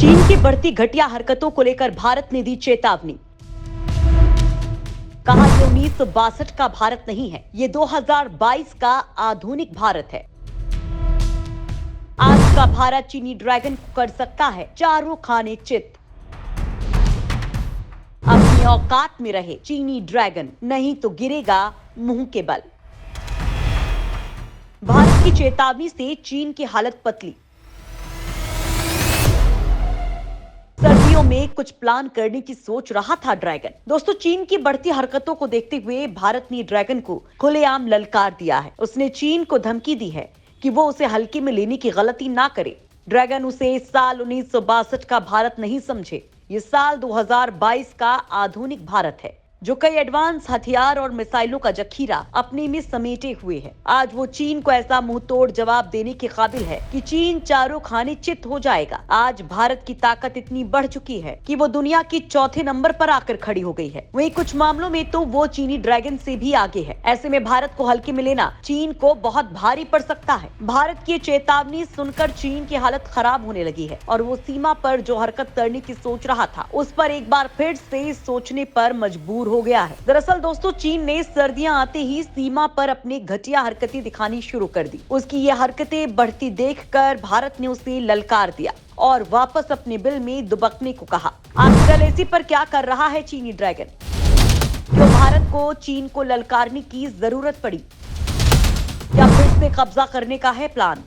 चीन की बढ़ती घटिया हरकतों को लेकर भारत ने दी चेतावनी। कहा ये 1962 का भारत नहीं है, ये 2022 का आधुनिक भारत है। आज का भारत चीनी ड्रैगन को कर सकता है चारों खाने चित। अपनी औकात में रहे चीनी ड्रैगन, नहीं तो गिरेगा मुंह के बल। भारत की चेतावनी से चीन की हालत पतली। सर्दियों में कुछ प्लान करने की सोच रहा था ड्रैगन। दोस्तों, चीन की बढ़ती हरकतों को देखते हुए भारत ने ड्रैगन को खुलेआम ललकार दिया है। उसने चीन को धमकी दी है कि वो उसे हल्के में लेने की गलती ना करे। ड्रैगन उसे इस साल 1962 का भारत नहीं समझे, ये साल 2022 का आधुनिक भारत है, जो कई एडवांस हथियार और मिसाइलों का जखीरा अपने में समेटे हुए है। आज वो चीन को ऐसा मुंह तोड़ जवाब देने के काबिल है कि चीन चारों खाने चित हो जाएगा। आज भारत की ताकत इतनी बढ़ चुकी है कि वो दुनिया की चौथे नंबर पर आकर खड़ी हो गई है। वहीं कुछ मामलों में तो वो चीनी ड्रैगन से भी आगे है। ऐसे में भारत को हल्के में लेना चीन को बहुत भारी पड़ सकता है। भारत की चेतावनी सुनकर चीन की हालत खराब होने लगी है और वो सीमा पर जो हरकत करने की सोच रहा था, उस पर एक बार फिर से सोचने पर मजबूर हो गया है। दरअसल दोस्तों, चीन ने सर्दियां आते ही सीमा पर अपनी घटिया हरकतें दिखानी शुरू कर दी। उसकी ये हरकतें बढ़ती देखकर भारत ने उसे ललकार दिया और वापस अपने बिल में दुबकने को कहा। आखिर एलएसी पर क्या कर रहा है चीनी ड्रैगन? क्यों भारत को चीन को ललकारने की जरूरत पड़ी? क्या फिर से कब्जा करने का है प्लान?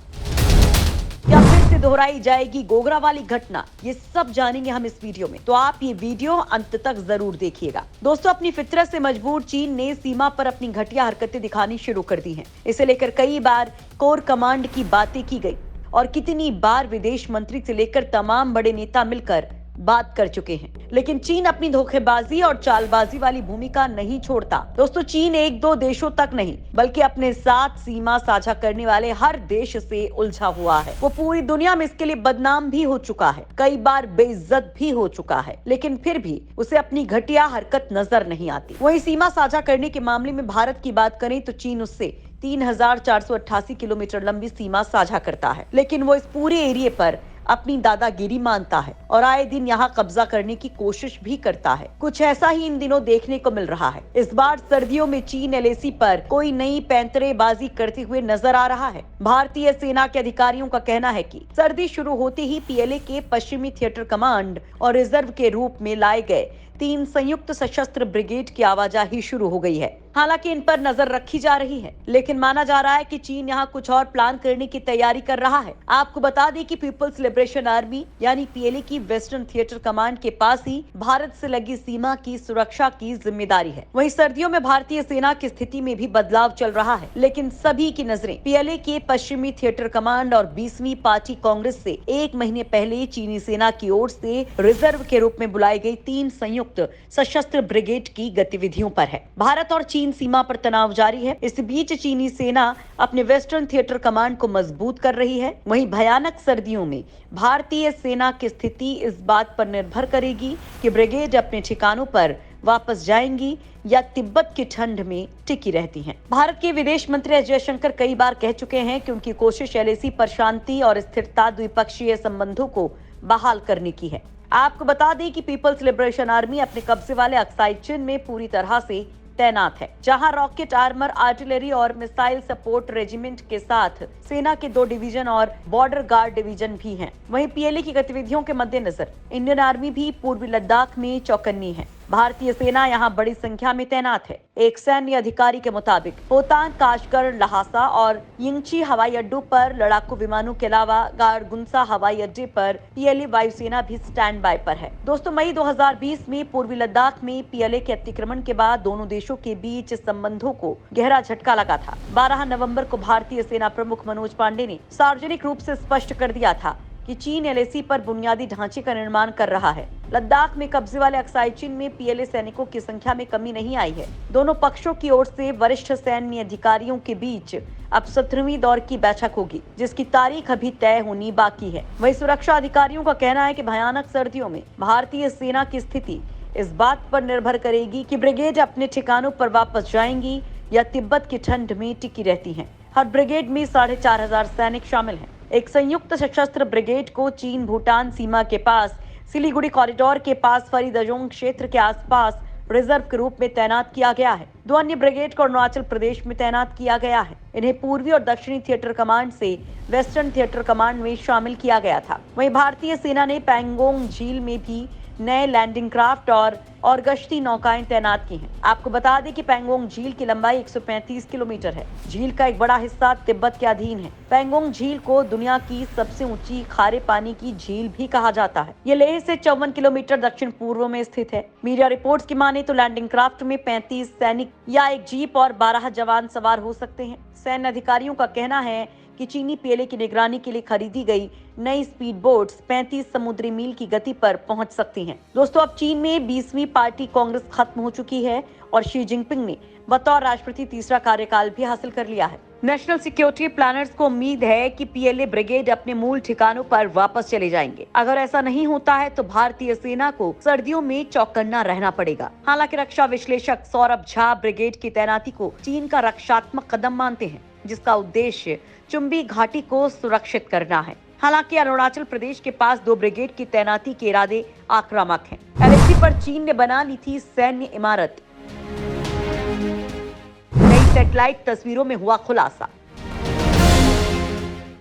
क्या फिर से दोहराई जाएगी गोगरा वाली घटना? ये सब जानेंगे हम इस वीडियो में, तो आप ये वीडियो अंत तक जरूर देखिएगा। दोस्तों, अपनी फितरत से मजबूर चीन ने सीमा पर अपनी घटिया हरकतें दिखानी शुरू कर दी हैं। इसे लेकर कई बार कोर कमांड की बातें की गई और कितनी बार विदेश मंत्री से लेकर तमाम बड़े नेता मिलकर बात कर चुके हैं, लेकिन चीन अपनी धोखेबाजी और चालबाजी वाली भूमिका नहीं छोड़ता। दोस्तों, चीन एक दो देशों तक नहीं बल्कि अपने साथ सीमा साझा करने वाले हर देश से उलझा हुआ है। वो पूरी दुनिया में इसके लिए बदनाम भी हो चुका है, कई बार बेइज्जत भी हो चुका है, लेकिन फिर भी उसे अपनी घटिया हरकत नजर नहीं आती। वहीं सीमा साझा करने के मामले में भारत की बात करें तो चीन उससे 3488 किलोमीटर लंबी सीमा साझा करता है, लेकिन वो इस पूरे एरिया पर अपनी दादागिरी मानता है और आए दिन यहाँ कब्जा करने की कोशिश भी करता है। कुछ ऐसा ही इन दिनों देखने को मिल रहा है। इस बार सर्दियों में चीन एलएसी पर कोई नई पैंतरेबाजी करते हुए नजर आ रहा है। भारतीय सेना के अधिकारियों का कहना है कि सर्दी शुरू होते ही पीएलए के पश्चिमी थिएटर कमांड और रिजर्व के रूप में लाए गए 3 संयुक्त सशस्त्र ब्रिगेड की आवाजाही शुरू हो गई है। हालांकि इन पर नजर रखी जा रही है, लेकिन माना जा रहा है कि चीन यहाँ कुछ और प्लान करने की तैयारी कर रहा है। आपको बता दें कि पीपल्स लिबरेशन आर्मी यानी पीएलए की वेस्टर्न थिएटर कमांड के पास ही भारत से लगी सीमा की सुरक्षा की जिम्मेदारी है। वहीं सर्दियों में भारतीय सेना की स्थिति में भी बदलाव चल रहा है, लेकिन सभी की नजरें पीएलए के पश्चिमी थिएटर कमांड और 20वीं पार्टी कांग्रेस से 1 महीने पहले चीनी सेना की ओर से रिजर्व के रूप में बुलाई गई 3 संयुक्त सशस्त्र ब्रिगेड की गतिविधियों पर है। भारत और चीन सीमा पर तनाव जारी है। इस बीच चीनी सेना अपने वेस्टर्न थिएटर कमांड को मजबूत कर रही है। वहीं भयानक सर्दियों में भारतीय सेना की स्थिति इस बात पर निर्भर करेगी कि ब्रिगेड अपने ठिकानों पर वापस जाएंगी या तिब्बत की ठंड में टिकी रहती हैं। भारत के विदेश मंत्री एस जयशंकर कई बार कह चुके हैं कि उनकी कोशिश एलएसी पर शांति और स्थिरता, द्विपक्षीय संबंधों को बहाल करने की है। आपको बता दें कि पीपल्स लिबरेशन आर्मी अपने कब्जे वाले अक्साई चिन में पूरी तरह से तैनात है, जहां रॉकेट, आर्मर, आर्टिलरी और मिसाइल सपोर्ट रेजिमेंट के साथ सेना के 2 डिवीजन और बॉर्डर गार्ड डिवीजन भी हैं। वहीं पीएलए की गतिविधियों के मद्देनजर इंडियन आर्मी भी पूर्वी लद्दाख में चौकन्नी है। भारतीय सेना यहाँ बड़ी संख्या में तैनात है। एक सैन्य अधिकारी के मुताबिक होतान, काशगढ़, लहासा और यिंगची हवाई अड्डों पर लड़ाकू विमानों के अलावा गारगुंसा हवाई अड्डे पर पीएलए वायुसेना भी स्टैंड बाय पर है। दोस्तों, मई 2020 में पूर्वी लद्दाख में पीएलए के अतिक्रमण के बाद दोनों देशों के बीच संबंधों को गहरा झटका लगा था। 12 नवंबर को भारतीय सेना प्रमुख मनोज पांडे ने सार्वजनिक रूप से स्पष्ट कर दिया था कि चीन एलएसी पर बुनियादी ढांचे का निर्माण कर रहा है। लद्दाख में कब्जे वाले अक्साई चिन में पीएलए सैनिकों की संख्या में कमी नहीं आई है। दोनों पक्षों की ओर से वरिष्ठ सैन्य अधिकारियों के बीच अब 17वीं दौर की बैठक होगी, जिसकी तारीख अभी तय होनी बाकी है। वहीं सुरक्षा अधिकारियों का कहना है कि भयानक सर्दियों में भारतीय सेना की स्थिति इस बात पर निर्भर करेगी कि ब्रिगेड अपने ठिकानों पर वापस जाएंगी या तिब्बत की ठंड में टिकी रहती हैं। हर ब्रिगेड में 4500 सैनिक शामिल हैं। एक संयुक्त सशस्त्र ब्रिगेड को चीन भूटान सीमा के पास सिलीगुड़ी कॉरिडोर के पास फरीदजोंग क्षेत्र के आसपास रिजर्व के रूप में तैनात किया गया है। 2 अन्य ब्रिगेड को अरुणाचल प्रदेश में तैनात किया गया है। इन्हें पूर्वी और दक्षिणी थिएटर कमांड से वेस्टर्न थिएटर कमांड में शामिल किया गया था। वहीं भारतीय सेना ने पैंगोंग झील में भी नए लैंडिंग क्राफ्ट और गश्ती नौकाएं तैनात की हैं। आपको बता दें कि पैंगोंग झील की लंबाई 135 किलोमीटर है। झील का एक बड़ा हिस्सा तिब्बत के अधीन है। पैंगोंग झील को दुनिया की सबसे ऊंची खारे पानी की झील भी कहा जाता है। ये लेह से 54 किलोमीटर दक्षिण पूर्व में स्थित है। मीडिया रिपोर्ट्स की माने तो लैंडिंग क्राफ्ट में 35 सैनिक या एक जीप और 12 जवान सवार हो सकते हैं। सैन्य अधिकारियों का कहना है कि चीनी पेले की निगरानी के लिए खरीदी गई नई स्पीड बोट्स 35 समुद्री मील की गति पर पहुंच सकती हैं। दोस्तों, अब चीन में 20वीं पार्टी कांग्रेस खत्म हो चुकी है और शी जिनपिंग ने बतौर राष्ट्रपति तीसरा कार्यकाल भी हासिल कर लिया है। नेशनल सिक्योरिटी प्लानर्स को उम्मीद है कि पीएलए ब्रिगेड अपने मूल ठिकानों पर वापस चले जाएंगे। अगर ऐसा नहीं होता है तो भारतीय सेना को सर्दियों में चौकन्ना रहना पड़ेगा। हालांकि रक्षा विश्लेषक सौरभ झा ब्रिगेड की तैनाती को चीन का रक्षात्मक कदम मानते हैं, जिसका उद्देश्य चुंबी घाटी को सुरक्षित करना है। हालांकि अरुणाचल प्रदेश के पास 2 ब्रिगेड की तैनाती के इरादे आक्रामक हैं। एलएसी पर चीन ने बना ली थी सैन्य इमारत। नई सैटेलाइट तस्वीरों में हुआ खुलासा।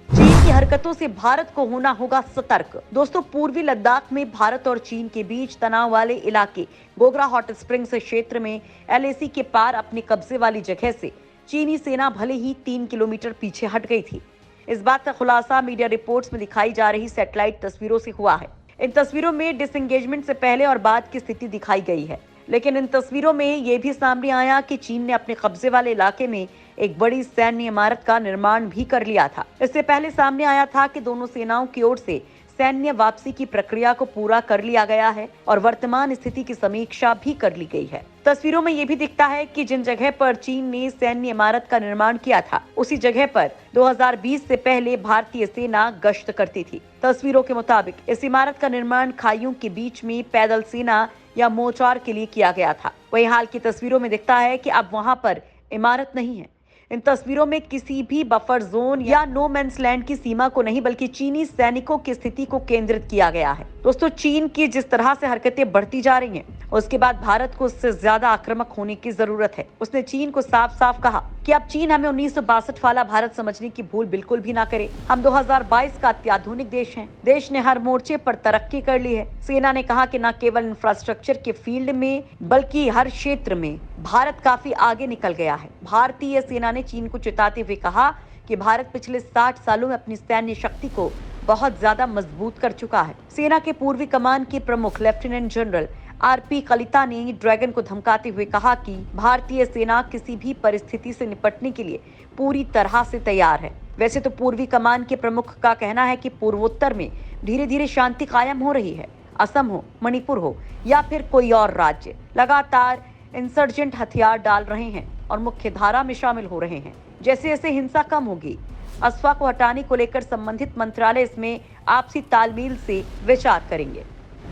चीन की हरकतों से भारत को होना होगा सतर्क। दोस्तों, पूर्वी लद्दाख में भारत और चीन के बीच तनाव वाले इलाके गोगरा हॉट स्प्रिंग्स क्षेत्र में एलएसी के पार अपने कब्जे वाली जगह से चीनी सेना भले ही 3 किलोमीटर पीछे हट गई थी। इस बात का खुलासा मीडिया रिपोर्ट्स में दिखाई जा रही सैटेलाइट तस्वीरों से हुआ है। इन तस्वीरों में डिसएंगेजमेंट से पहले और बाद की स्थिति दिखाई गई है, लेकिन इन तस्वीरों में ये भी सामने आया कि चीन ने अपने कब्जे वाले इलाके में एक बड़ी सैन्य इमारत का निर्माण भी कर लिया था। इससे पहले सामने आया था कि दोनों सेनाओं की ओर से सैन्य वापसी की प्रक्रिया को पूरा कर लिया गया है और वर्तमान स्थिति की समीक्षा भी कर ली गई है। तस्वीरों में ये भी दिखता है कि जिन जगह पर चीन ने सैन्य इमारत का निर्माण किया था, उसी जगह पर 2020 से पहले भारतीय सेना गश्त करती थी। तस्वीरों के मुताबिक इस इमारत का निर्माण खाइयों के बीच में पैदल सेना या मोर्चार के लिए किया गया था। वहीं हाल की तस्वीरों में दिखता है कि अब वहां पर इमारत नहीं है। इन तस्वीरों में किसी भी बफर जोन या नो मैंस लैंड की सीमा को नहीं, बल्कि चीनी सैनिकों की स्थिति को केंद्रित किया गया है। दोस्तों, चीन की जिस तरह से हरकतें बढ़ती जा रही हैं, उसके बाद भारत को उससे ज्यादा आक्रामक होने की जरूरत है। उसने चीन को साफ साफ कहा कि अब चीन हमें 1962 वाला भारत समझने की भूल बिल्कुल भी ना करे। हम 2022 का अत्याधुनिक देश हैं। देश ने हर मोर्चे पर तरक्की कर ली है। सेना ने कहा कि न केवल इंफ्रास्ट्रक्चर के फील्ड में बल्कि हर क्षेत्र में भारत काफी आगे निकल गया है। भारतीय सेना ने चीन को चेताते हुए कहा कि भारत पिछले 60 सालों में अपनी सैन्य शक्ति को बहुत ज्यादा मजबूत कर चुका है। सेना के पूर्वी कमान के प्रमुख लेफ्टिनेंट जनरल आरपी कलिता ने ड्रैगन को धमकाते हुए कहा कि भारतीय सेना किसी भी परिस्थिति से निपटने के लिए पूरी तरह से तैयार है। वैसे तो पूर्वी कमान के प्रमुख का कहना है कि पूर्वोत्तर में धीरे धीरे शांति कायम हो रही है। असम हो, मणिपुर हो या फिर कोई और राज्य लगातार इंसर्जेंट हथियार डाल रहे हैं और मुख्य धारा में शामिल हो रहे हैं। जैसे जैसे हिंसा कम होगी, अफवाह को हटाने को लेकर संबंधित मंत्रालय इसमें आपसी तालमेल से विचार करेंगे।